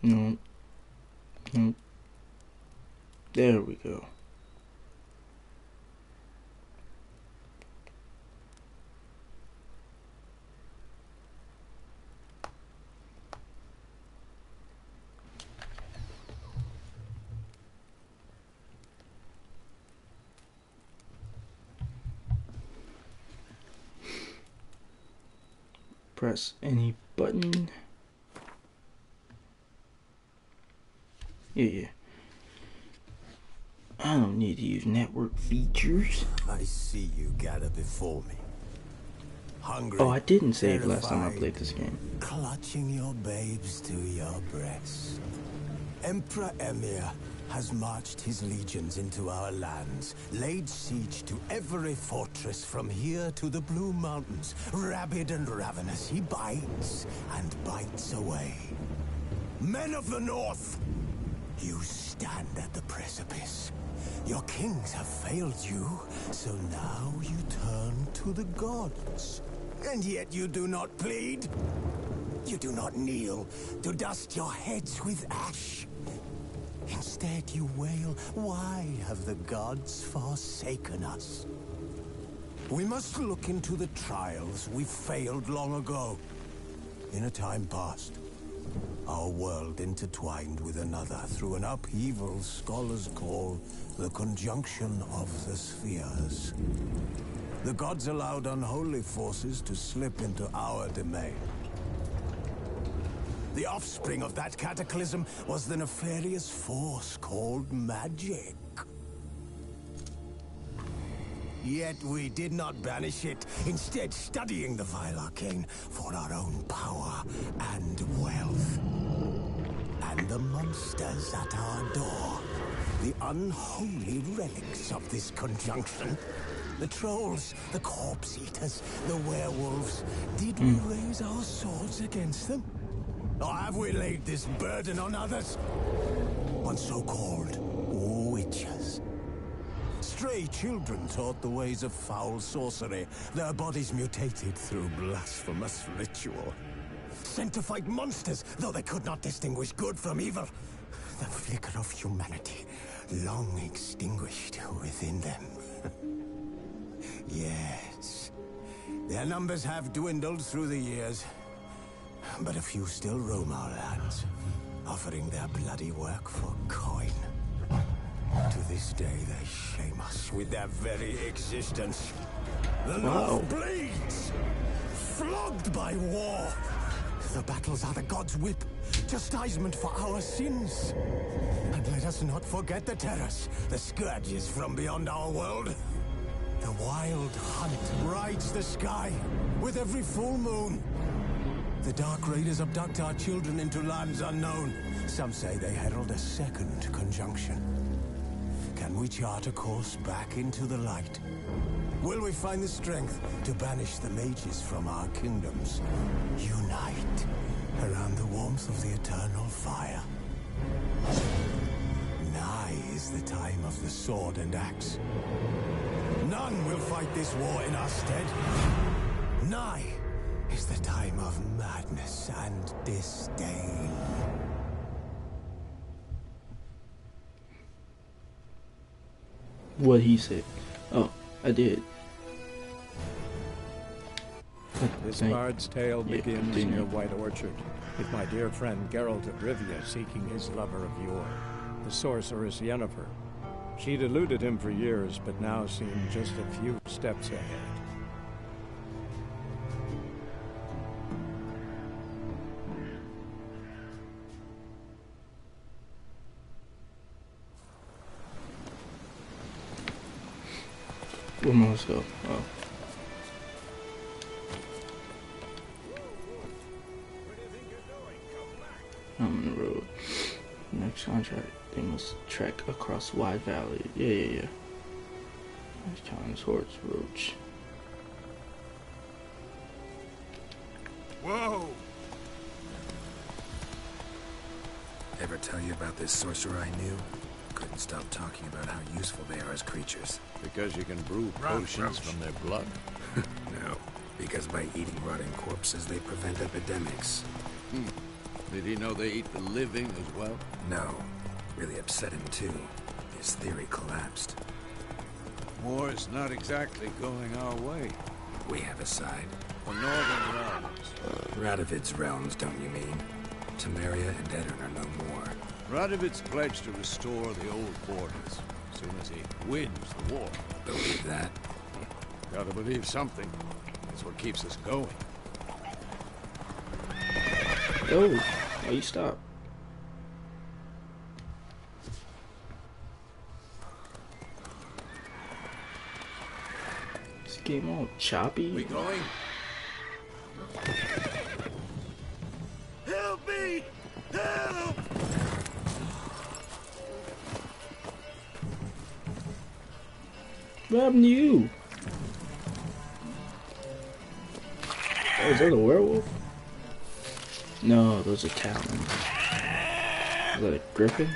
No. No. There we go. Press any button. Yeah. I don't need to use network features. I see you gather before me. Hungry. Oh, I didn't save last time I played this game. Clutching your babes to your breast. Emperor Emir has marched his legions into our lands, laid siege to every fortress from here to the Blue Mountains. Rabid and ravenous, he bites and bites away. Men of the North, you stand at the precipice. Your kings have failed you, so now you turn to the gods. And yet you do not plead. You do not kneel to dust your heads with ash. Instead you wail, why have the gods forsaken us? We must look into the trials we failed long ago. In a time past, our world intertwined with another through an upheaval scholars call the conjunction of the spheres. The gods allowed unholy forces to slip into our domain. The offspring of that cataclysm was the nefarious force called magic. Yet we did not banish it, instead studying the vile arcane for our own power and wealth. And the monsters at our door, the unholy relics of this conjunction. The trolls, the corpse eaters, the werewolves. Did we raise our swords against them? Or have we laid this burden on others? On so-called witches. Stray children taught the ways of foul sorcery, their bodies mutated through blasphemous ritual. Sent to fight monsters, though they could not distinguish good from evil. The flicker of humanity, long extinguished within them. Yes, their numbers have dwindled through the years. But a few still roam our lands, offering their bloody work for coin. To this day, they shame us with their very existence. The North bleeds, flogged by war. The battles are the gods' whip, chastisement for our sins. And let us not forget the terrors, the scourges from beyond our world. The wild hunt rides the sky with every full moon. The Dark Raiders abduct our children into lands unknown. Some say they herald a second conjunction. Can we chart a course back into the light? Will we find the strength to banish the mages from our kingdoms? Unite around the warmth of the eternal fire. Nigh is the time of the sword and axe. None will fight this war in our stead. Nigh is the time of madness and disdain. What he said. Oh, I did. This bard's tale begins near White Orchard, with my dear friend Geralt of Rivia seeking his lover of yore, the sorceress Yennefer. She'd eluded him for years, but now seemed just a few steps ahead. Where must go? Oh. I'm on the road. Next contract, they must trek across Wide Valley. Yeah. Nice John's Horse Roach. Whoa! Ever tell you about this sorcerer I knew? Couldn't stop talking about how useful they are as creatures. Because you can brew potions from their blood. No, because by eating rotting corpses, they prevent epidemics. Did he know they eat the living as well? No. Really upset him too. His theory collapsed. War's not exactly going our way. We have a side. The Northern Realms. Radovid's realms, don't you mean? Temeria and Edirn are no more. Radovid's pledged to restore the old borders as soon as he wins the war. Believe that? Gotta believe something. That's what keeps us going. Oh, why you stop? This game all choppy. We going? Help me! Help! What happened to you? Oh, is that a werewolf? No, those are talons. Is that a griffin?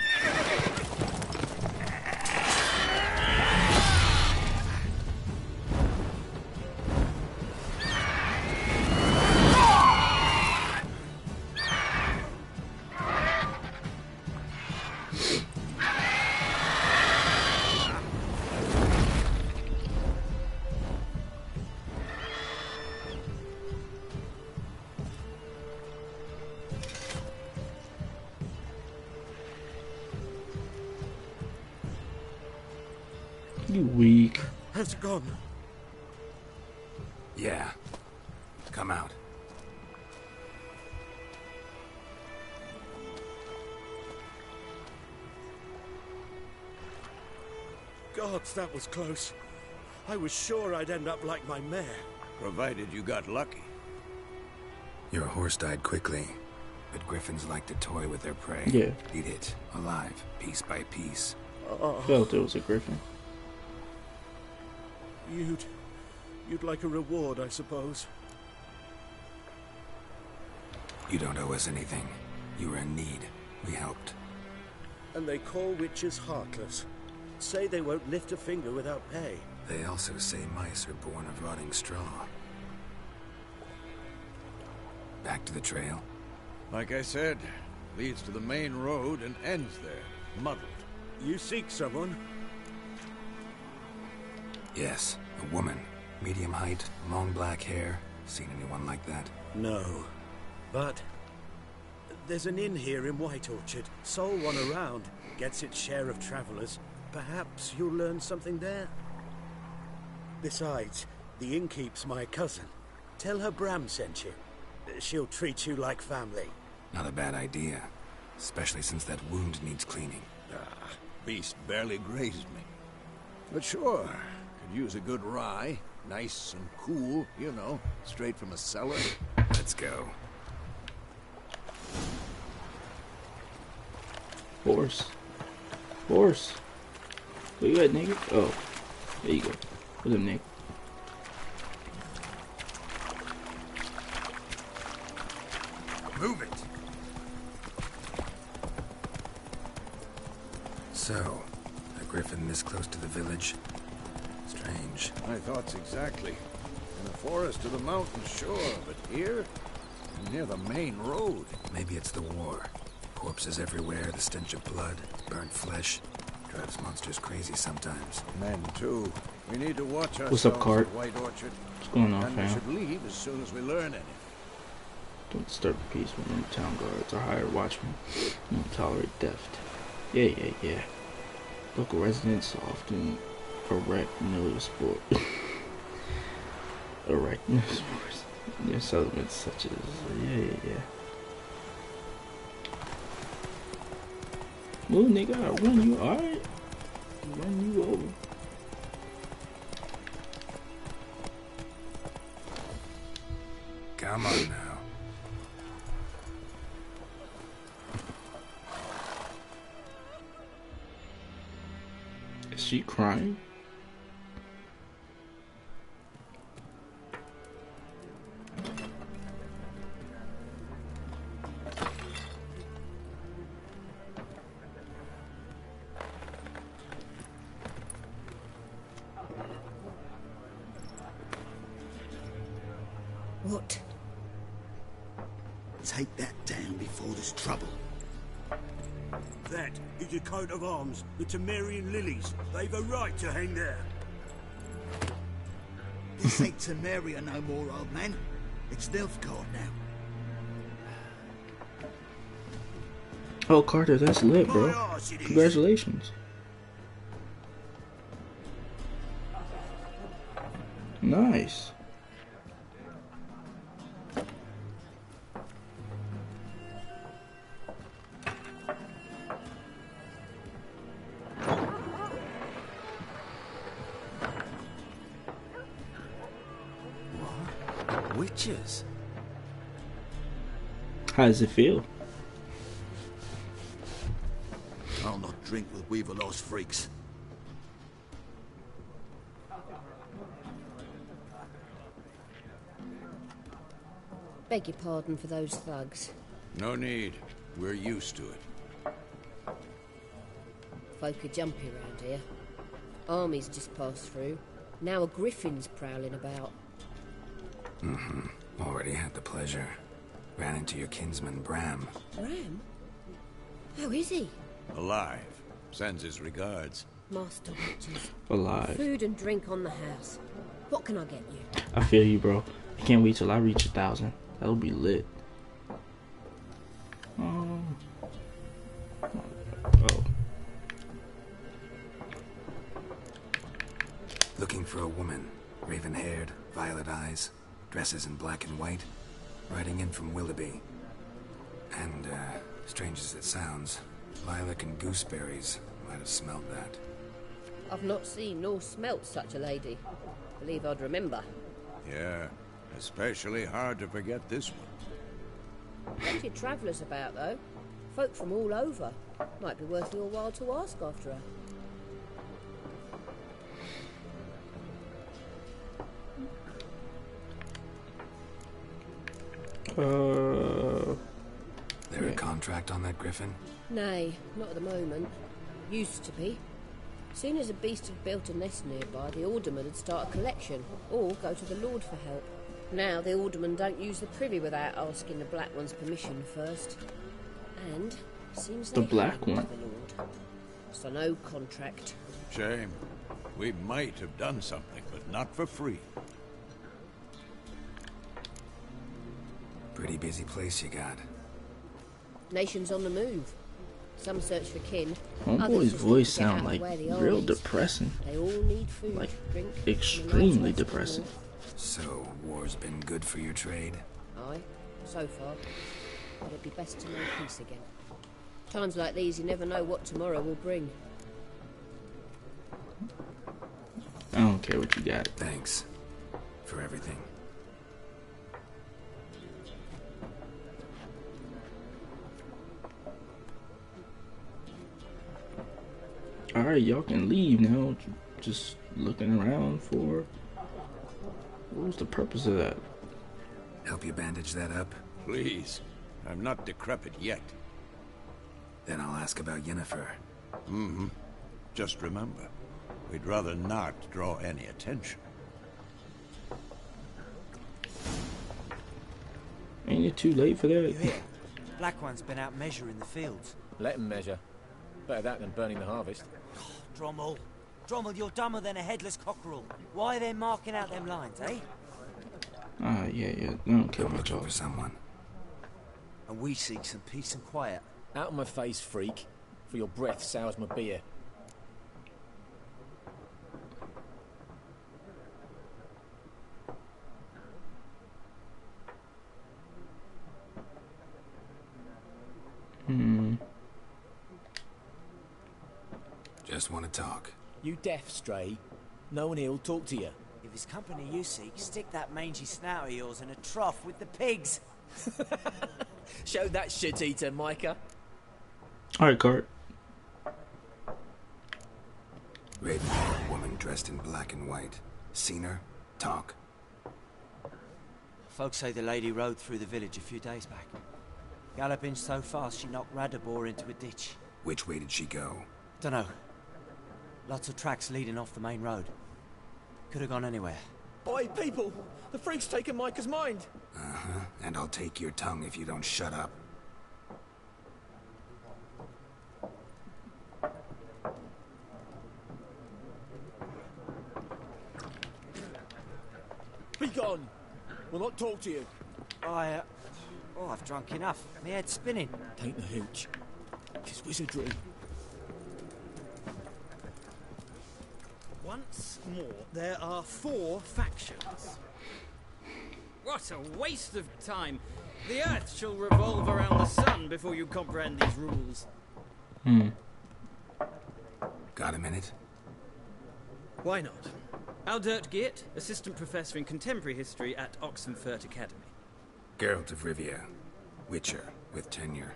You weak. Has it gone? Yeah. Come out. Gods, that was close. I was sure I'd end up like my mare. Provided you got lucky. Your horse died quickly, but griffins like to toy with their prey. Yeah. Eat it, alive, piece by piece. Felt it was a griffin. You'd like a reward, I suppose. You don't owe us anything. You were in need. We helped. And they call witches heartless. Say they won't lift a finger without pay. They also say mice are born of rotting straw. Back to the trail? Like I said, leads to the main road and ends there, muddled. You seek someone? Yes, a woman. Medium height, long black hair. Seen anyone like that? No. But there's an inn here in White Orchard. Sole one around. Gets its share of travelers. Perhaps you'll learn something there. Besides, the innkeep's my cousin. Tell her Bram sent you. She'll treat you like family. Not a bad idea. Especially since that wound needs cleaning. Beast barely grazed me. But sure, could use a good rye. Nice and cool, you know, straight from a cellar. Let's go. Horse. Horse. Where you at, nigga? Oh. There you go. What's up, Nick? Move it! So, a griffin this close to the village? Strange. My thoughts exactly. In the forest or the mountains, sure, but here? Near the main road. Maybe it's the war. Corpses everywhere, the stench of blood, burnt flesh. Drives monsters crazy sometimes. Men, too. We need to watch ourselves. What's up, Cart? at White Orchard. What's going on, And we fam? should leave as soon as we learn anything. Don't disturb the peace when the town guards are hired watchmen. Don't tolerate theft. Yeah. Local residents often erect no sport. Erect no sports. Near settlements such as yeah. Move, nigga, I run you, alright? Run you over. Come on now. Is she crying? What? Take that down before there's trouble. That is a coat of arms, the Temerian lilies. They've a right to hang there. This ain't Temeria no more, old man. It's Nilfgaard now. Oh, Carter, that's lit, bro. Congratulations. Nice. What? Witches? How does it feel? I'll not drink with Weaver Lost freaks. Beg your pardon for those thugs. No need. We're used to it. Folk are jumpy around here. Armies just passed through. Now a griffin's prowling about. Already had the pleasure. Ran into your kinsman, Bram. Bram? How is he? Alive. Sends his regards. Master witches. Alive. Food and drink on the house. What can I get you? I feel you, bro. I can't wait till I reach 1,000. That'll be lit. Oh. Looking for a woman. Raven-haired, violet eyes, dresses in black and white. Riding in from Willoughby. And, strange as it sounds, lilac and gooseberries might have smelled that. I've not seen nor smelt such a lady. Believe I'd remember. Yeah, especially hard to forget this one. Plenty of travellers about, though. Folk from all over. Might be worth your while to ask after her. There a contract on that griffin? Nay, not at the moment. Used to be. Soon as a beast had built a nest nearby, the alderman would start a collection, or go to the Lord for help. Now the alderman don't use the privy without asking the Black One's permission first. And seems The they Black haven't One? the Lord. So no contract. Shame. We might have done something, but not for free. Pretty busy place you got. Nations on the move. Some search for kin. Homeboy's others just voice need to get sound out like where the real armies. depressing. They all need food, Like, drink, and a extremely night's rest depressing. more. So, war's been good for your trade? Aye, so far. But it'd be best to know peace again. Times like these, you never know what tomorrow will bring. I don't care what you got. Thanks. For everything. Alright, y'all can leave now. Just looking around for... What was the purpose of that? Help you bandage that up? Please. I'm not decrepit yet. Then I'll ask about Yennefer. Mm-hmm. Just remember, we'd rather not draw any attention. Ain't it too late for that? You hear? Black One's been out measuring the fields. Let him measure. Better that than burning the harvest. Drommel. Drommel, you're dumber than a headless cockerel. Why are they marking out them lines, eh? Yeah. I don't care I'm much looking else. for someone. And we seek some peace and quiet. Out of my face, freak. For your breath sours my beer. Just want to talk. You deaf, Stray? No one here'll talk to you. If it's company you seek, stick that mangy snout of yours in a trough with the pigs. Show that shit-eater, Micah. Alright, Cart. Raven-haired woman dressed in black and white. Seen her? Talk. Folks say the lady rode through the village a few days back. Galloping so fast she knocked Radabor into a ditch. Which way did she go? Dunno. Lots of tracks leading off the main road. Could have gone anywhere. Oi, people! The freak's taken Micah's mind! Uh-huh, and I'll take your tongue if you don't shut up. Be gone! We'll not talk to you. I've drunk enough. My head's spinning. Take the hooch. It's wizardry. Once more, there are 4 factions. What a waste of time. The Earth shall revolve around the sun before you comprehend these rules. Got a minute? Why not? Aldert Geert, Assistant Professor in Contemporary History at Oxenfurt Academy. Geralt of Rivia, Witcher, with tenure.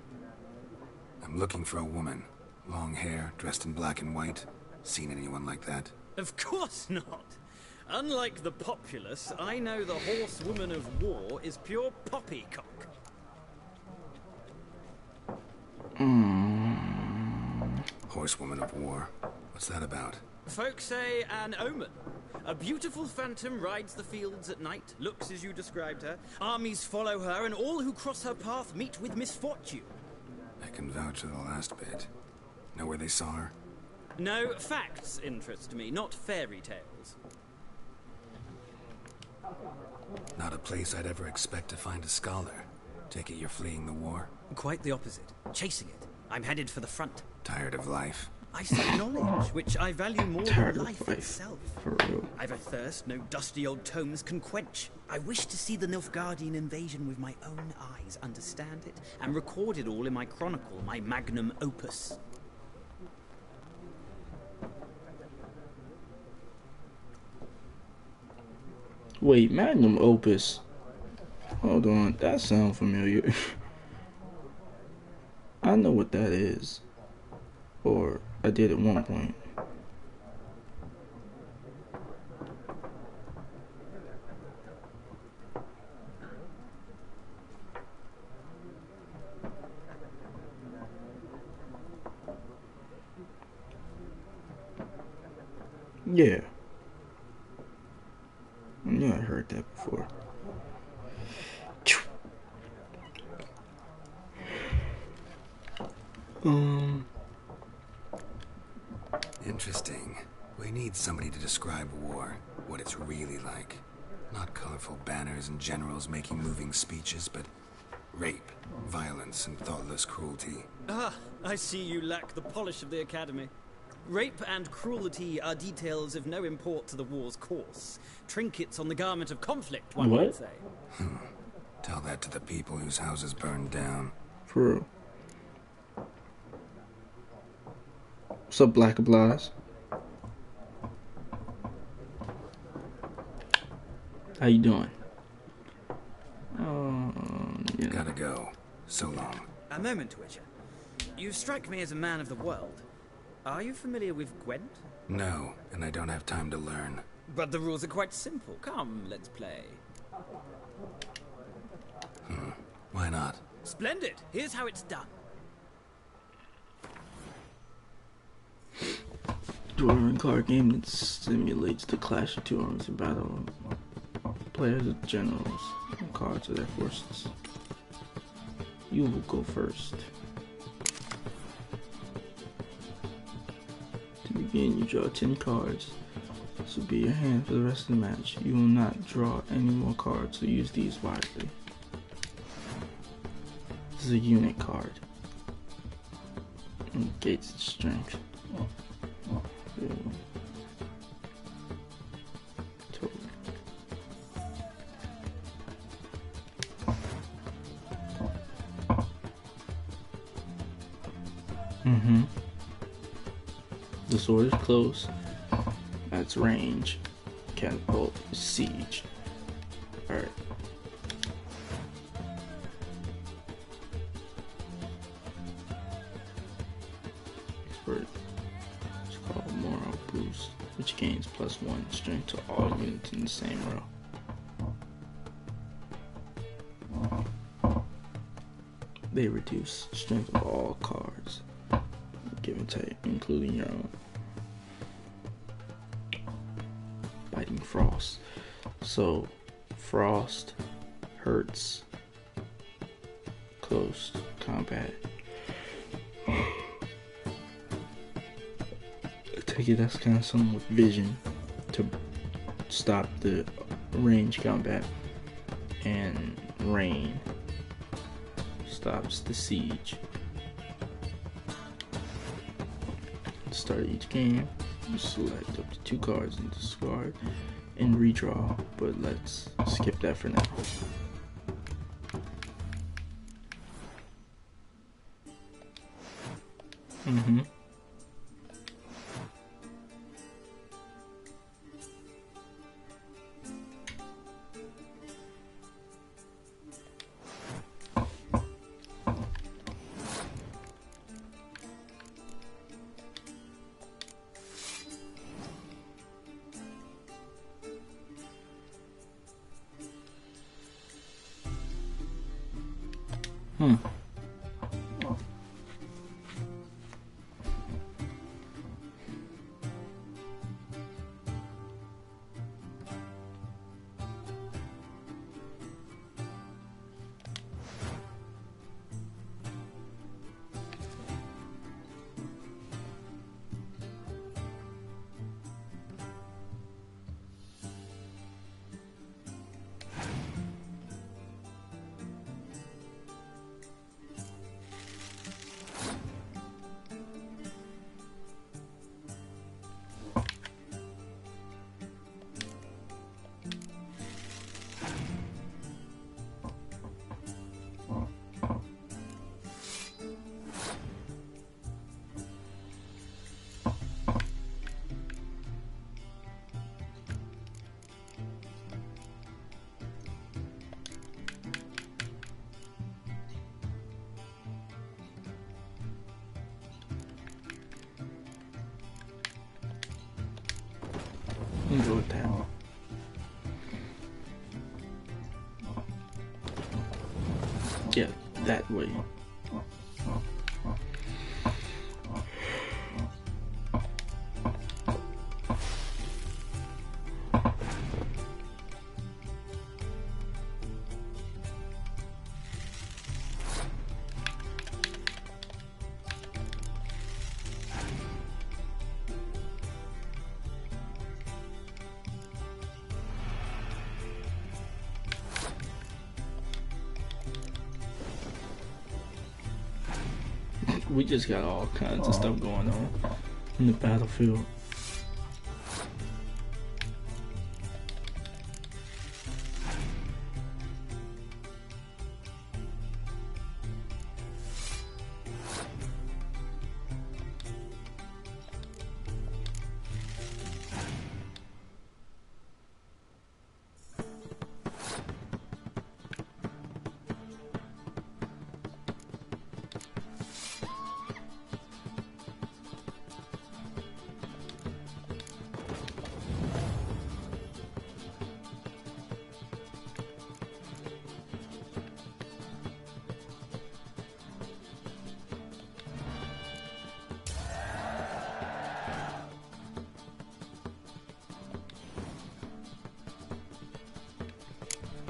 I'm looking for a woman. Long hair, dressed in black and white. Seen anyone like that? Of course not. Unlike the populace, I know the horsewoman of war is pure poppycock. Horsewoman of war? What's that about? Folk say an omen. A beautiful phantom rides the fields at night, looks as you described her. Armies follow her, and all who cross her path meet with misfortune. I can vouch for the last bit. Know where they saw her? No, facts interest me, not fairy tales. Not a place I'd ever expect to find a scholar. Take it you're fleeing the war? Quite the opposite. Chasing it. I'm headed for the front. Tired of life? I seek knowledge, which I value more than life itself. For real. I've a thirst no dusty old tomes can quench. I wish to see the Nilfgaardian invasion with my own eyes, understand it, and record it all in my chronicle, my magnum opus. Wait, magnum opus? Hold on, that sounds familiar. I know what that is. Or I did at one point. Yeah. I knew I heard that before. Interesting. We need somebody to describe war, what it's really like. Not colorful banners and generals making moving speeches, but rape, violence, and thoughtless cruelty. Ah, I see you lack the polish of the Academy. Rape and cruelty are details of no import to the war's course. Trinkets on the garment of conflict, one might say. Tell that to the people whose houses burned down. For real. What's up, Black Oblies? How you doing? Yeah. Gotta go. So long. A moment, Witcher. You strike me as a man of the world. Are you familiar with Gwent? No, and I don't have time to learn. But the rules are quite simple. Come, let's play. Why not? Splendid. Here's how it's done. Dwarven card game that simulates the clash of two armies in battle. Players are generals, and cards are their forces. You will go first. To begin, you draw 10 cards. This will be your hand for the rest of the match. You will not draw any more cards, so use these wisely. This is a unit card. Negates its strength. The sword is close. That's range. Catapult is siege. Alright. Expert. It's called Moral Boost, which gains +1 strength to all units in the same row. They reduce strength of all cards. Give and take, including your own. Biting Frost. So, frost hurts close combat. I take it that's kind of something with vision to stop the range combat, and rain stops the siege. Start each game, you select up to 2 cards and discard and redraw, but let's skip that for now. Go with that. Yeah, that way. We just got all kinds of stuff going on in the battlefield.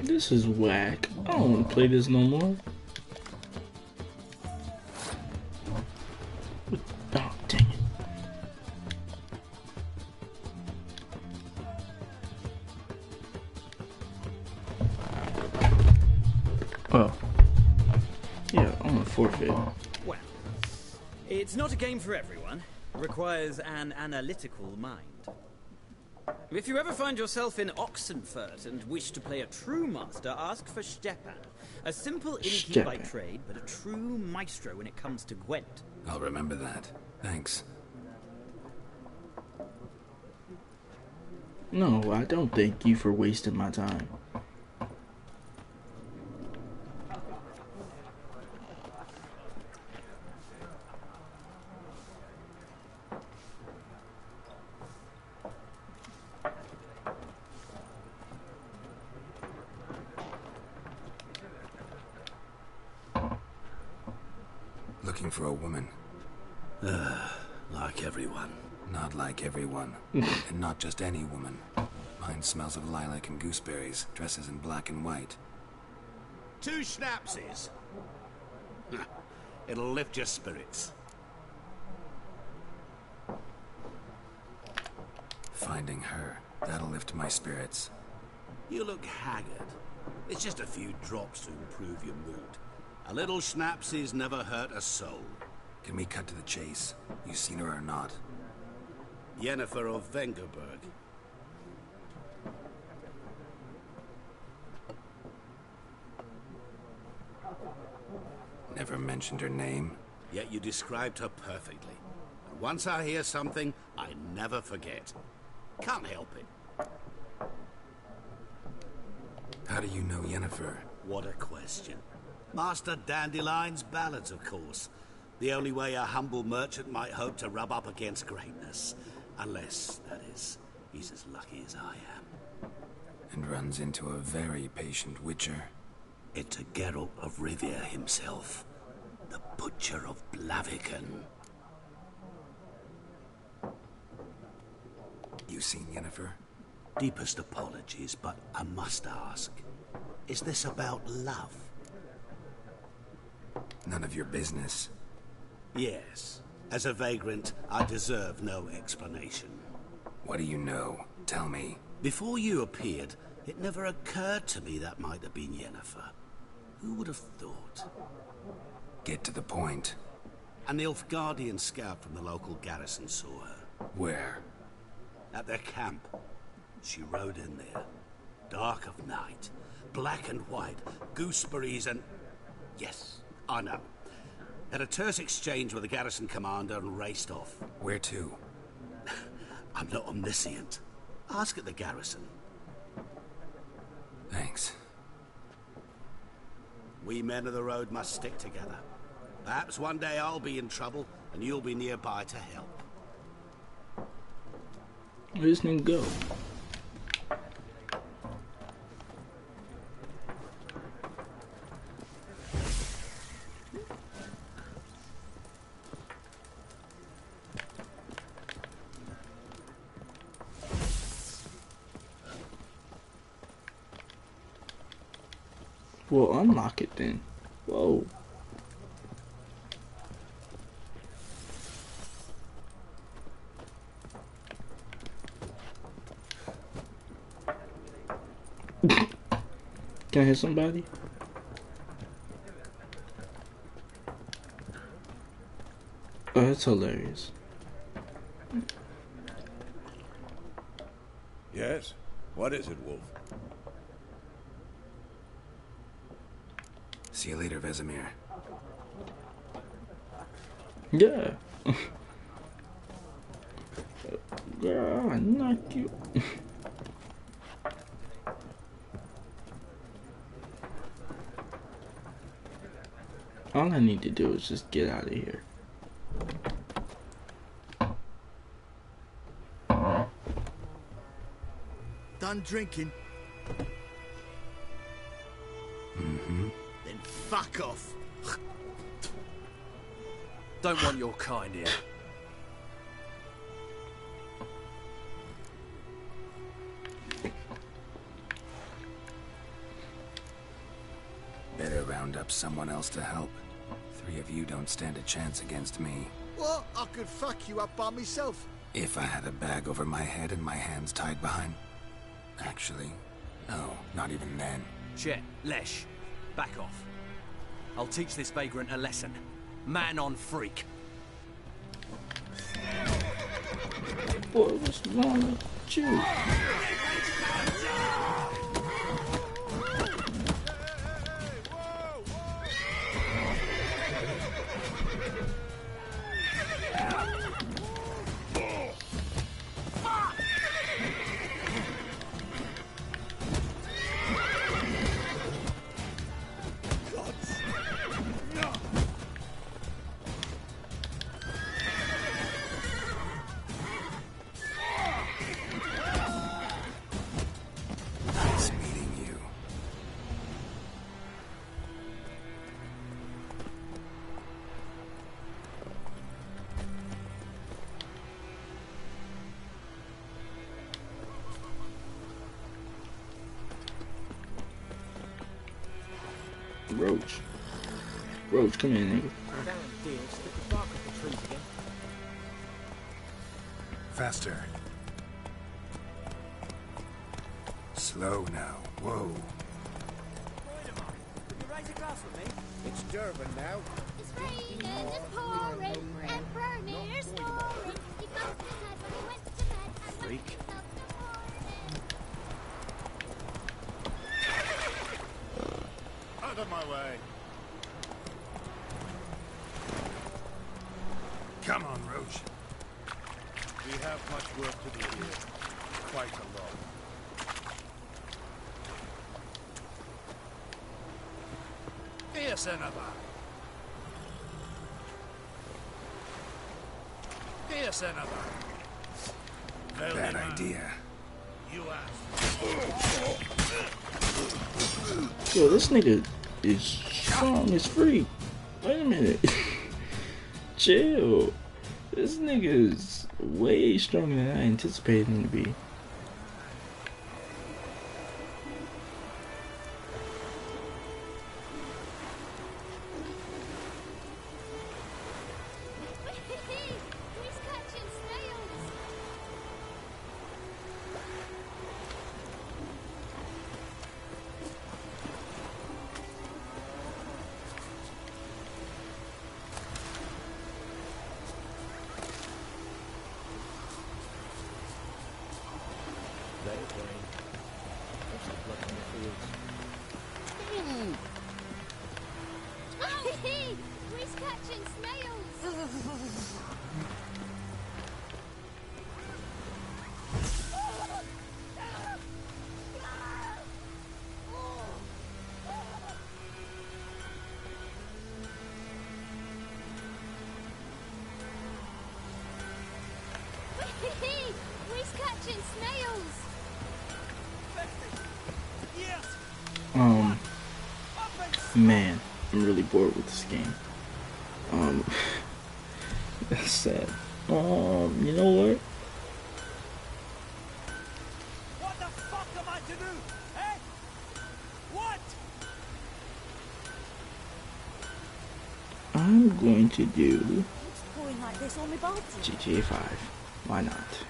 This is whack. I don't want to play this no more. Oh, dang it. Well, yeah, I'm gonna forfeit. Well, it's not a game for everyone. It requires an analytical mind. If you ever find yourself in Oxenfurt and wish to play a true master, ask for Stepan. A simple innkeep by trade, but a true maestro when it comes to Gwent. I'll remember that. Thanks. No, I don't thank you for wasting my time. Looking for a woman. Like everyone. Not like everyone. And not just any woman. Mine smells of lilac and gooseberries, dresses in black and white. 2 schnapsies. It'll lift your spirits. Finding her, that'll lift my spirits. You look haggard. It's just a few drops to improve your mood. A little schnapsies never hurt a soul. Can we cut to the chase? You seen her or not? Yennefer of Vengerberg. Never mentioned her name. Yet you described her perfectly. And once I hear something, I never forget. Can't help it. How do you know Yennefer? What a question. Master Dandelion's ballads, of course. The only way a humble merchant might hope to rub up against greatness. Unless, that is, he's as lucky as I am. And runs into a very patient witcher. Into Geralt of Rivia himself. The Butcher of Blaviken. You seen Yennefer? Deepest apologies, but I must ask. Is this about love? None of your business. Yes. As a vagrant, I deserve no explanation. What do you know? Tell me. Before you appeared, it never occurred to me that might have been Yennefer. Who would have thought? Get to the point. An Nilfgaardian scout from the local garrison saw her. Where? At their camp. She rode in there. Dark of night. Black and white. Gooseberries and... Yes, I know. Had a terse exchange with the garrison commander and raced off. Where to? I'm not omniscient. Ask at the garrison. Thanks. We men of the road must stick together. Perhaps one day I'll be in trouble and you'll be nearby to help. Where's this nigga go? Well, unlock it then. Whoa. Can I hit somebody? Oh, that's hilarious. Yes? What is it, Wolf? See you later, Vesemir. Yeah. Girl, I knock you. All I need to do is just get out of here. Done drinking? Mm-hmm. Then fuck off. Don't want your kind here. Better round up someone else to help. 3 of you don't stand a chance against me. What? I could fuck you up by myself. If I had a bag over my head and my hands tied behind... Actually, no, not even then. Chet, Lesh, back off. I'll teach this vagrant a lesson. Man on freak. Boy, what's wrong with you? Roach. Roach, come in, nigga. Faster. Slow now. Whoa. It's Durban now. It's raining and pouring and Bernie's snoring. He bumped his head when he went to bed and Freak. Out of my way. Come on, Roach. We have much work to do here. Quite a lot. Fierce Enaba. Fierce Enaba. Bad idea. You asked. Yo, this nigga is strong as freak. Wait a minute. Chill. This nigga is way stronger than I anticipated him to be. He's catching snails. He's catching snails. He's catching snails. Man, I'm really bored with this game. That's sad. You know what? What the fuck am I to do? Eh? What? I'm going to do Pouring like this on my body. GTA 5. Why not?